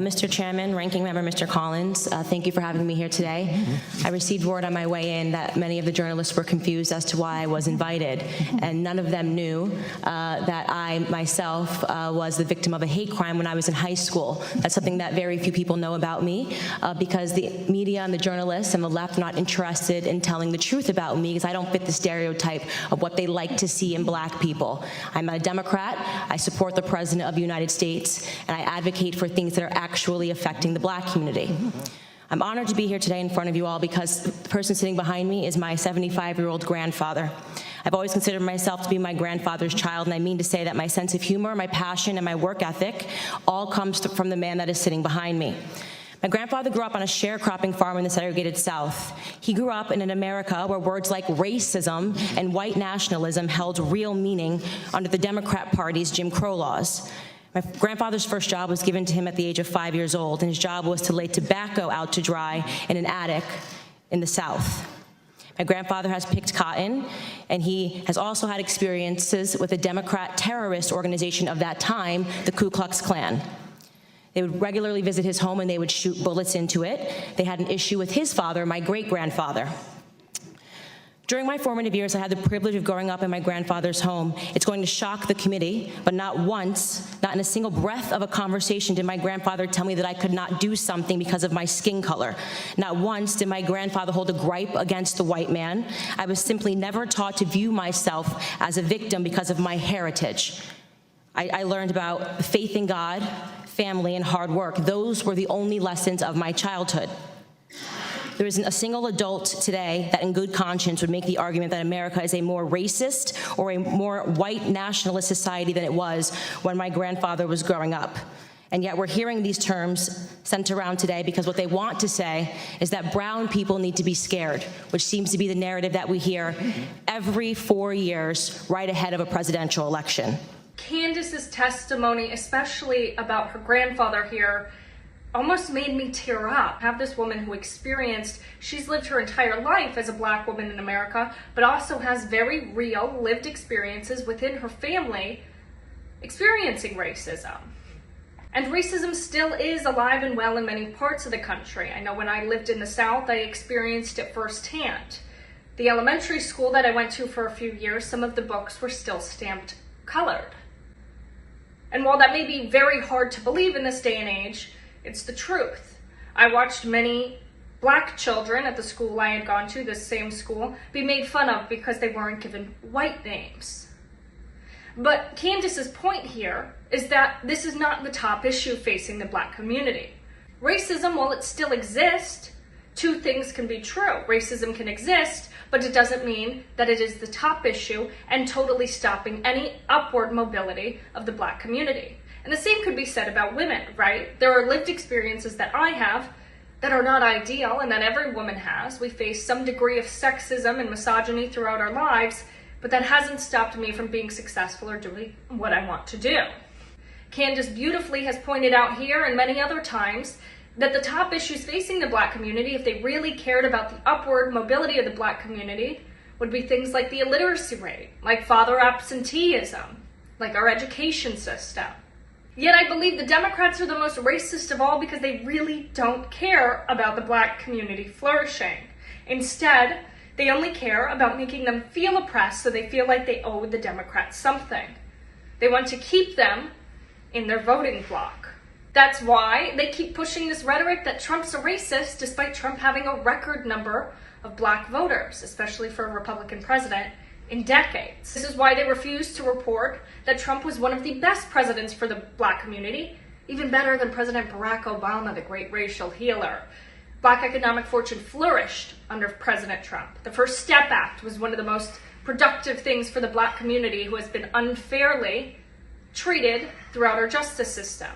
Mr. Chairman, Ranking Member Mr. Collins, thank you for having me here today. I received word on my way in that many of the journalists were confused as to why I was invited, and none of them knew that I myself was the victim of a hate crime when I was in high school. That's something that very few people know about me because the media and the journalists and the left are not interested in telling the truth about me because I don't fit the stereotype of what they like to see in black people. I'm a Democrat, I support the President of the United States, and I advocate for things that are actually affecting the black community. I'm honored to be here today in front of you all because the person sitting behind me is my 75-year-old grandfather. I've always considered myself to be my grandfather's child, and I mean to say that my sense of humor, my passion, and my work ethic all comes from the man that is sitting behind me. My grandfather grew up on a sharecropping farm in the segregated South. He grew up in an America where words like racism and white nationalism held real meaning under the Democrat Party's Jim Crow laws. My grandfather's first job was given to him at the age of 5 years old, and his job was to lay tobacco out to dry in an attic in the South. My grandfather has picked cotton, and he has also had experiences with a Democrat terrorist organization of that time, the Ku Klux Klan. They would regularly visit his home and they would shoot bullets into it. They had an issue with his father, my great-grandfather. During my formative years, I had the privilege of growing up in my grandfather's home. It's going to shock the committee, but not once, not in a single breath of a conversation did my grandfather tell me that I could not do something because of my skin color. Not once did my grandfather hold a gripe against the white man. I was simply never taught to view myself as a victim because of my heritage. I learned about faith in God, family, and hard work. Those were the only lessons of my childhood. There isn't a single adult today that in good conscience would make the argument that America is a more racist or a more white nationalist society than it was when my grandfather was growing up. And yet we're hearing these terms sent around today because what they want to say is that brown people need to be scared, which seems to be the narrative that we hear every 4 years right ahead of a presidential election. Candace's testimony, especially about her grandfather here, almost made me tear up. I have this woman who she's lived her entire life as a black woman in America, but also has very real lived experiences within her family experiencing racism. And racism still is alive and well in many parts of the country. I know when I lived in the South, I experienced it firsthand. The elementary school that I went to for a few years, some of the books were still stamped colored. And while that may be very hard to believe in this day and age, it's the truth. I watched many black children at the school I had gone to, this same school, be made fun of because they weren't given white names. But Candace's point here is that this is not the top issue facing the black community. Racism, while it still exists, two things can be true. Racism can exist, but it doesn't mean that it is the top issue and totally stopping any upward mobility of the black community. And the same could be said about women, right? There are lived experiences that I have that are not ideal and that every woman has. We face some degree of sexism and misogyny throughout our lives, but that hasn't stopped me from being successful or doing what I want to do. Candace beautifully has pointed out here and many other times that the top issues facing the black community, if they really cared about the upward mobility of the black community, would be things like the illiteracy rate, like father absenteeism, like our education system. Yet I believe the Democrats are the most racist of all because they really don't care about the black community flourishing. Instead, they only care about making them feel oppressed so they feel like they owe the Democrats something. They want to keep them in their voting bloc. That's why they keep pushing this rhetoric that Trump's a racist despite Trump having a record number of black voters, especially for a Republican president, in decades. This is why they refuse to report that Trump was one of the best presidents for the black community, even better than President Barack Obama, the great racial healer. Black economic fortune flourished under President Trump. The First Step Act was one of the most productive things for the black community who has been unfairly treated throughout our justice system.